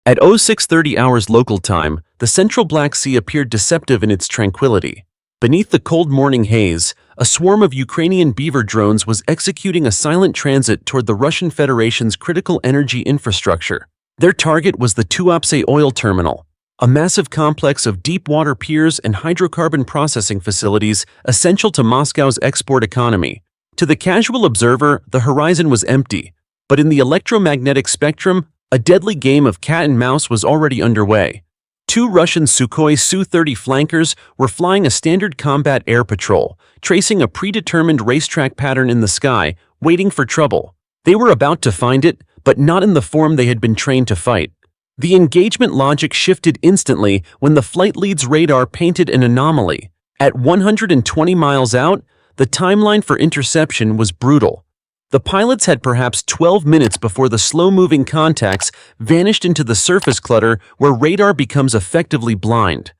At 0630 hours local time, the central Black Sea appeared deceptive in its tranquility. Beneath the cold morning haze, a swarm of Ukrainian beaver drones was executing a silent transit toward the Russian Federation's critical energy infrastructure. Their target was the Tuapse oil terminal, a massive complex of deep-water piers and hydrocarbon processing facilities essential to Moscow's export economy. To the casual observer, the horizon was empty, but in the electromagnetic spectrum, a deadly game of cat and mouse was already underway. Two Russian Sukhoi Su-30 flankers were flying a standard combat air patrol, tracing a predetermined racetrack pattern in the sky, waiting for trouble. They were about to find it, but not in the form they had been trained to fight. The engagement logic shifted instantly when the flight lead's radar painted an anomaly. At 120 miles out, the timeline for interception was brutal. The pilots had perhaps 12 minutes before the slow-moving contacts vanished into the surface clutter where radar becomes effectively blind.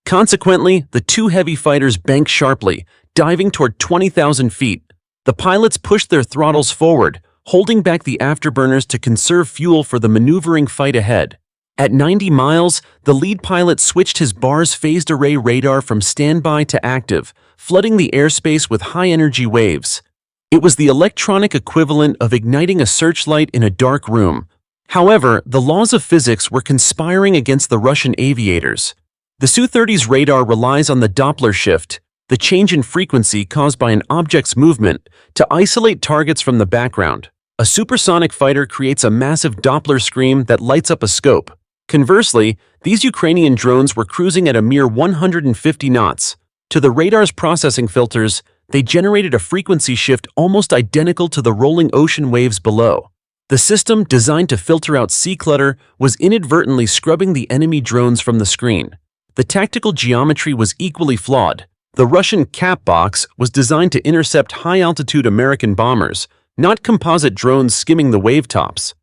Consequently, the two heavy fighters banked sharply, diving toward 20,000 feet. The pilots pushed their throttles forward, holding back the afterburners to conserve fuel for the maneuvering fight ahead. At 90 miles, the lead pilot switched his BARS phased array radar from standby to active, flooding the airspace with high-energy waves. It was the electronic equivalent of igniting a searchlight in a dark room. However, the laws of physics were conspiring against the Russian aviators. The Su-30's radar relies on the Doppler shift, the change in frequency caused by an object's movement, to isolate targets from the background. A supersonic fighter creates a massive Doppler scream that lights up a scope. Conversely, these Ukrainian drones were cruising at a mere 150 knots. To the radar's processing filters, they generated a frequency shift almost identical to the rolling ocean waves below. The system, designed to filter out sea clutter, was inadvertently scrubbing the enemy drones from the screen. The tactical geometry was equally flawed. The Russian cap box was designed to intercept high-altitude American bombers, not composite drones skimming the wavetops.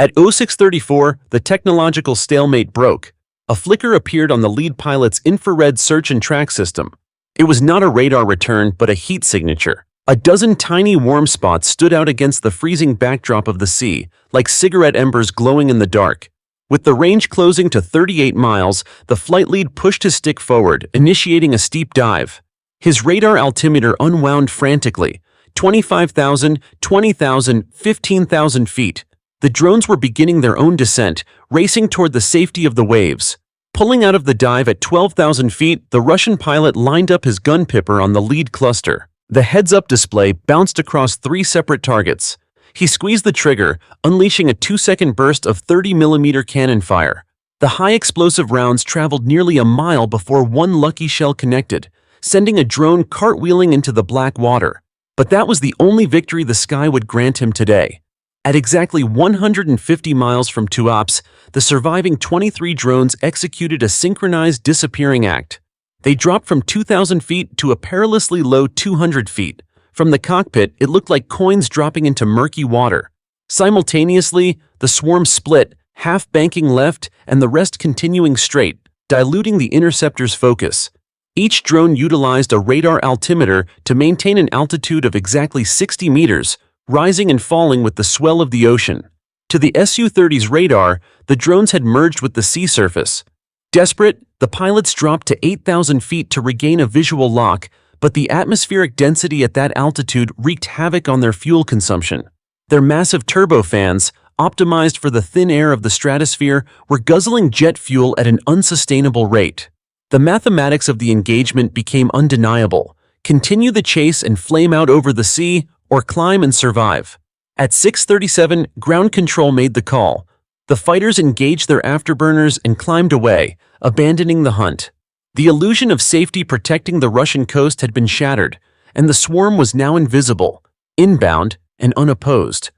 At 0634, the technological stalemate broke. A flicker appeared on the lead pilot's infrared search and track system. It was not a radar return, but a heat signature. A dozen tiny warm spots stood out against the freezing backdrop of the sea, like cigarette embers glowing in the dark. With the range closing to 38 miles, the flight lead pushed his stick forward, initiating a steep dive. His radar altimeter unwound frantically. 25,000, 20,000, 15,000 feet. The drones were beginning their own descent, racing toward the safety of the waves. Pulling out of the dive at 12,000 feet, the Russian pilot lined up his gun pipper on the lead cluster. The heads-up display bounced across 3 separate targets. He squeezed the trigger, unleashing a 2-second burst of 30mm cannon fire. The high-explosive rounds traveled nearly a mile before one lucky shell connected, sending a drone cartwheeling into the black water. But that was the only victory the sky would grant him today. At exactly 150 miles from Tuapse, the surviving 23 drones executed a synchronized disappearing act. They dropped from 2,000 feet to a perilously low 200 feet. From the cockpit, it looked like coins dropping into murky water. Simultaneously, the swarm split, half banking left and the rest continuing straight, diluting the interceptor's focus. Each drone utilized a radar altimeter to maintain an altitude of exactly 60 meters, rising and falling with the swell of the ocean. To the Su-30's radar, the drones had merged with the sea surface. Desperate, the pilots dropped to 8,000 feet to regain a visual lock, but the atmospheric density at that altitude wreaked havoc on their fuel consumption. Their massive turbofans, optimized for the thin air of the stratosphere, were guzzling jet fuel at an unsustainable rate. The mathematics of the engagement became undeniable. Continue the chase and flame out over the sea, or climb and survive. At 6:37, ground control made the call. The fighters engaged their afterburners and climbed away, abandoning the hunt. The illusion of safety protecting the Russian coast had been shattered, and the swarm was now invisible, inbound, and unopposed.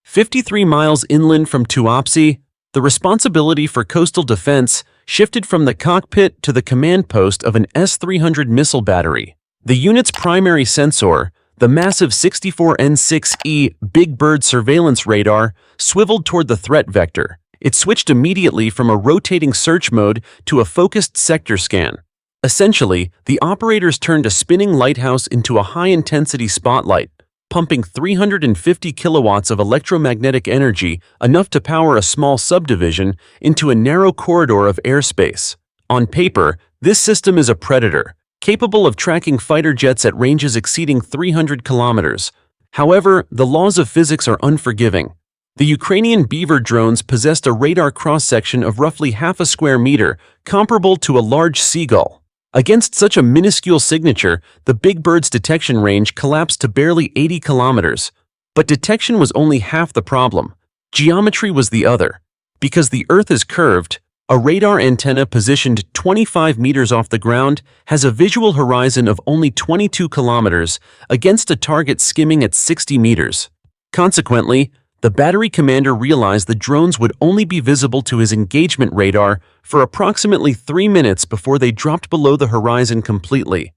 53 miles inland from Tuapse, the responsibility for coastal defense shifted from the cockpit to the command post of an S-300 missile battery. The unit's primary sensor, the massive 64N6E Big Bird surveillance radar, swiveled toward the threat vector. It switched immediately from a rotating search mode to a focused sector scan. Essentially, the operators turned a spinning lighthouse into a high-intensity spotlight, pumping 350 kilowatts of electromagnetic energy, enough to power a small subdivision, into a narrow corridor of airspace. On paper, this system is a predator, capable of tracking fighter jets at ranges exceeding 300 kilometers. However, the laws of physics are unforgiving. The Ukrainian Beaver drones possessed a radar cross-section of roughly half a square meter, comparable to a large seagull. Against such a minuscule signature, the big bird's detection range collapsed to barely 80 kilometers. But detection was only half the problem. Geometry was the other. Because the Earth is curved, a radar antenna positioned 25 meters off the ground has a visual horizon of only 22 kilometers against a target skimming at 60 meters. Consequently, the battery commander realized the drones would only be visible to his engagement radar for approximately 3 minutes before they dropped below the horizon completely.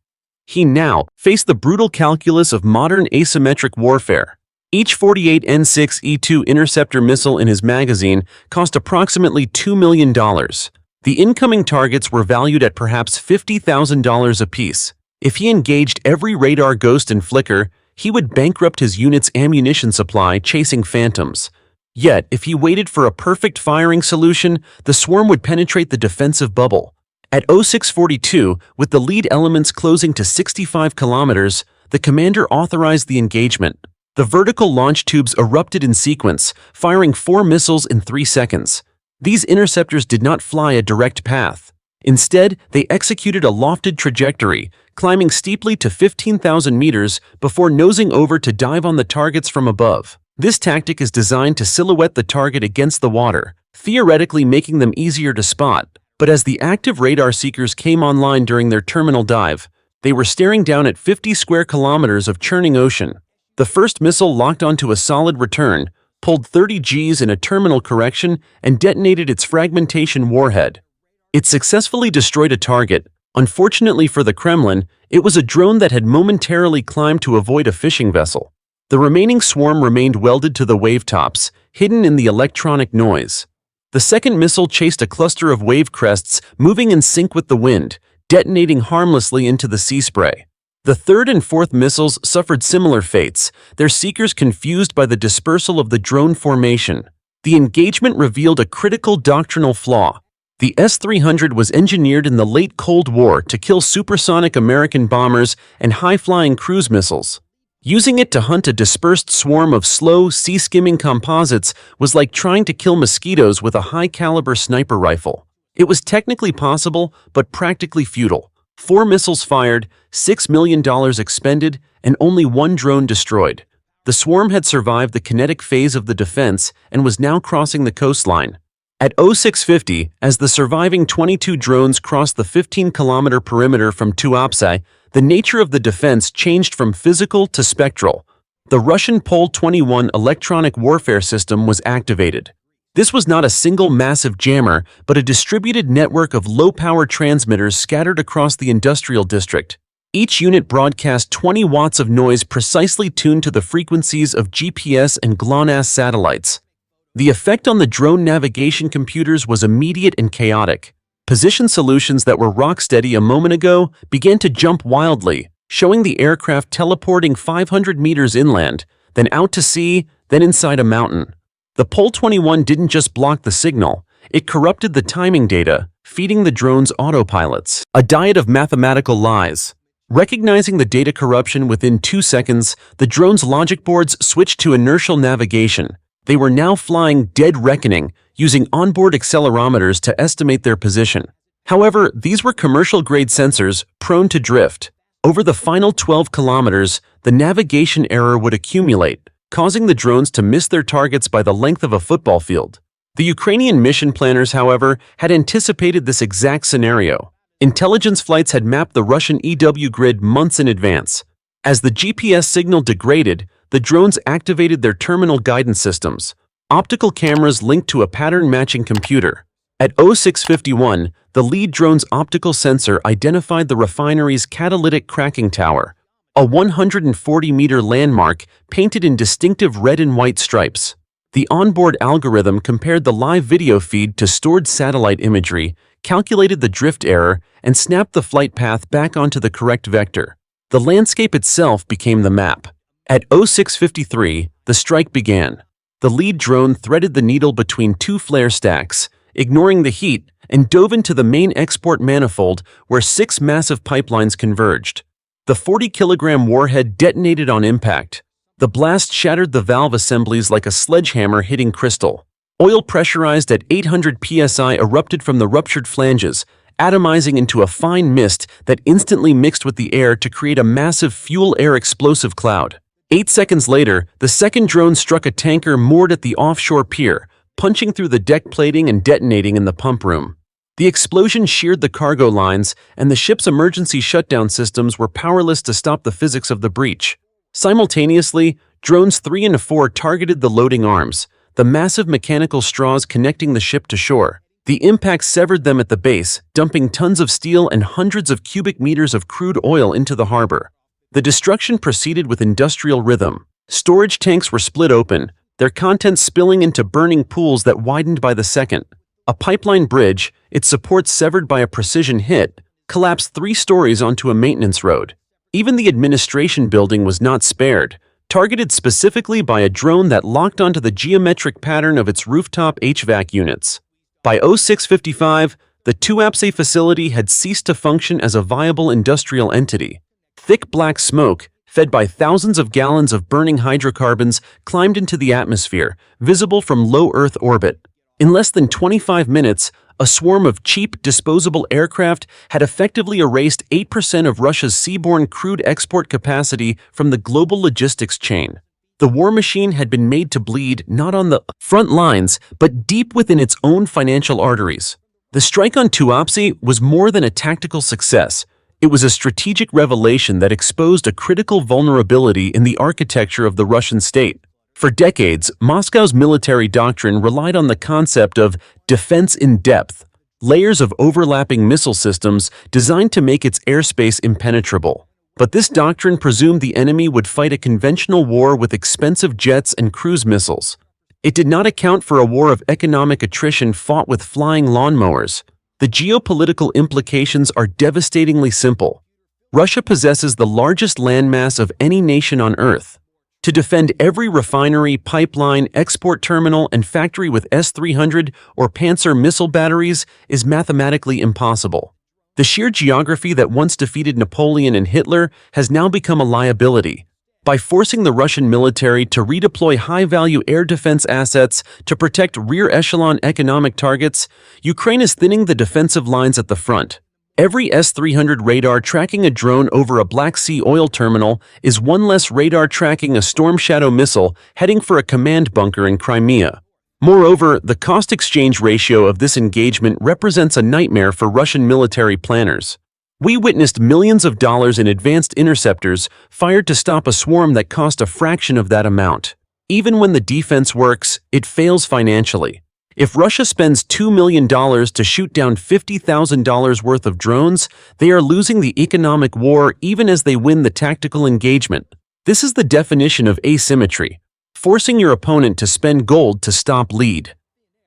He now faced the brutal calculus of modern asymmetric warfare. Each 48 N6E2 interceptor missile in his magazine cost approximately $2 million. The incoming targets were valued at perhaps $50,000 apiece. If he engaged every radar ghost and flicker, he would bankrupt his unit's ammunition supply chasing phantoms. Yet, if he waited for a perfect firing solution, the swarm would penetrate the defensive bubble. At 0642, with the lead elements closing to 65 kilometers, the commander authorized the engagement. The vertical launch tubes erupted in sequence, firing 4 missiles in 3 seconds. These interceptors did not fly a direct path. Instead, they executed a lofted trajectory, climbing steeply to 15,000 meters before nosing over to dive on the targets from above. This tactic is designed to silhouette the target against the water, theoretically making them easier to spot. But as the active radar seekers came online during their terminal dive, they were staring down at 50 square kilometers of churning ocean. The first missile locked onto a solid return, pulled 30 Gs in a terminal correction, and detonated its fragmentation warhead. It successfully destroyed a target. Unfortunately for the Kremlin, it was a drone that had momentarily climbed to avoid a fishing vessel. The remaining swarm remained welded to the wave tops, hidden in the electronic noise. The second missile chased a cluster of wave crests, moving in sync with the wind, detonating harmlessly into the sea spray. The third and fourth missiles suffered similar fates, their seekers confused by the dispersal of the drone formation. The engagement revealed a critical doctrinal flaw. The S-300 was engineered in the late Cold War to kill supersonic American bombers and high-flying cruise missiles. Using it to hunt a dispersed swarm of slow, sea-skimming composites was like trying to kill mosquitoes with a high-caliber sniper rifle. It was technically possible, but practically futile. 4 missiles fired, $6 million expended, and only 1 drone destroyed. The swarm had survived the kinetic phase of the defense and was now crossing the coastline. At 0650, as the surviving 22 drones crossed the 15-kilometer perimeter from Tuapse, the nature of the defense changed from physical to spectral. The Russian Pol-21 electronic warfare system was activated. This was not a single massive jammer, but a distributed network of low-power transmitters scattered across the industrial district. Each unit broadcast 20 watts of noise precisely tuned to the frequencies of GPS and GLONASS satellites. The effect on the drone navigation computers was immediate and chaotic. Position solutions that were rock-steady a moment ago began to jump wildly, showing the aircraft teleporting 500 meters inland, then out to sea, then inside a mountain. The Pol-21 didn't just block the signal, it corrupted the timing data, feeding the drone's autopilots a diet of mathematical lies. Recognizing the data corruption within 2 seconds, the drone's logic boards switched to inertial navigation. They were now flying dead reckoning, using onboard accelerometers to estimate their position. However, these were commercial-grade sensors, prone to drift. Over the final 12 kilometers, the navigation error would accumulate, causing the drones to miss their targets by the length of a football field. The Ukrainian mission planners, however, had anticipated this exact scenario. Intelligence flights had mapped the Russian EW grid months in advance. As the GPS signal degraded, the drones activated their terminal guidance systems, optical cameras linked to a pattern-matching computer. At 0651, the lead drone's optical sensor identified the refinery's catalytic cracking tower, a 140-meter landmark painted in distinctive red and white stripes. The onboard algorithm compared the live video feed to stored satellite imagery, calculated the drift error, and snapped the flight path back onto the correct vector. The landscape itself became the map. At 06:53, the strike began. The lead drone threaded the needle between two flare stacks, ignoring the heat, and dove into the main export manifold where 6 massive pipelines converged. The 40-kilogram warhead detonated on impact. The blast shattered the valve assemblies like a sledgehammer hitting crystal. Oil pressurized at 800 psi erupted from the ruptured flanges, atomizing into a fine mist that instantly mixed with the air to create a massive fuel-air explosive cloud. 8 seconds later, the second drone struck a tanker moored at the offshore pier, punching through the deck plating and detonating in the pump room. The explosion sheared the cargo lines, and the ship's emergency shutdown systems were powerless to stop the physics of the breach. Simultaneously, drones 3 and 4 targeted the loading arms, the massive mechanical straws connecting the ship to shore. The impact severed them at the base, dumping tons of steel and hundreds of cubic meters of crude oil into the harbor. The destruction proceeded with industrial rhythm. Storage tanks were split open, their contents spilling into burning pools that widened by the second. A pipeline bridge, its supports severed by a precision hit, collapsed 3 stories onto a maintenance road. Even the administration building was not spared, targeted specifically by a drone that locked onto the geometric pattern of its rooftop HVAC units. By 06:55, the Tuapse facility had ceased to function as a viable industrial entity. Thick black smoke, fed by thousands of gallons of burning hydrocarbons, climbed into the atmosphere, visible from low Earth orbit. In less than 25 minutes, a swarm of cheap, disposable aircraft had effectively erased 8% of Russia's seaborne crude export capacity from the global logistics chain. The war machine had been made to bleed not on the front lines, but deep within its own financial arteries. The strike on Tuapse was more than a tactical success. It was a strategic revelation that exposed a critical vulnerability in the architecture of the Russian state. For decades, Moscow's military doctrine relied on the concept of defense in depth, layers of overlapping missile systems designed to make its airspace impenetrable. But this doctrine presumed the enemy would fight a conventional war with expensive jets and cruise missiles. It did not account for a war of economic attrition fought with flying lawnmowers. The geopolitical implications are devastatingly simple. Russia possesses the largest landmass of any nation on Earth. To defend every refinery, pipeline, export terminal, and factory with S-300 or Panzer missile batteries is mathematically impossible. The sheer geography that once defeated Napoleon and Hitler has now become a liability. By forcing the Russian military to redeploy high-value air defense assets to protect rear-echelon economic targets, Ukraine is thinning the defensive lines at the front. Every S-300 radar tracking a drone over a Black Sea oil terminal is one less radar tracking a Storm Shadow missile heading for a command bunker in Crimea. Moreover, the cost-exchange ratio of this engagement represents a nightmare for Russian military planners. We witnessed millions of dollars in advanced interceptors fired to stop a swarm that cost a fraction of that amount. Even when the defense works, it fails financially. If Russia spends $2 million to shoot down $50,000 worth of drones, they are losing the economic war even as they win the tactical engagement. This is the definition of asymmetry, forcing your opponent to spend gold to stop lead.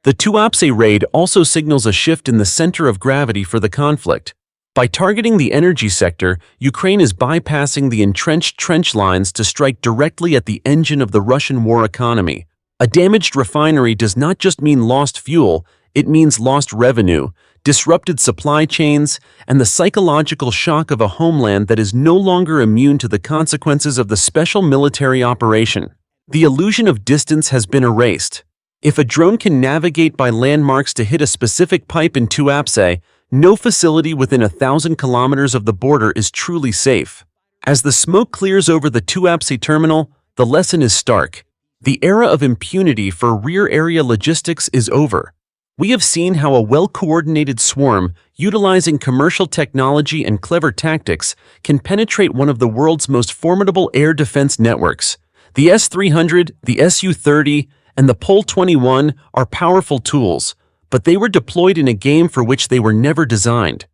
The Tuapse raid also signals a shift in the center of gravity for the conflict. By targeting the energy sector, Ukraine is bypassing the entrenched trench lines to strike directly at the engine of the Russian war economy. A damaged refinery does not just mean lost fuel, it means lost revenue, disrupted supply chains, and the psychological shock of a homeland that is no longer immune to the consequences of the special military operation. The illusion of distance has been erased. If a drone can navigate by landmarks to hit a specific pipe in Tuapse, no facility within 1,000 kilometers of the border is truly safe. As the smoke clears over the Tuapse terminal, the lesson is stark. The era of impunity for rear-area logistics is over. We have seen how a well-coordinated swarm, utilizing commercial technology and clever tactics, can penetrate one of the world's most formidable air defense networks. The S-300, the Su-30, and the Pol-21 are powerful tools, but they were deployed in a game for which they were never designed.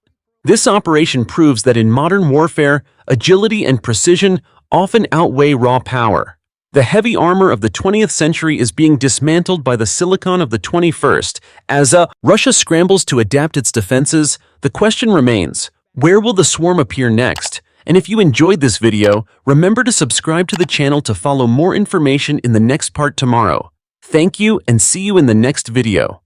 This operation proves that in modern warfare, agility and precision often outweigh raw power. The heavy armor of the 20th century is being dismantled by the silicon of the 21st. As Russia scrambles to adapt its defenses, the question remains, where will the swarm appear next, And if you enjoyed this video, remember to subscribe to the channel to follow more information in the next part tomorrow. Thank you and see you in the next video.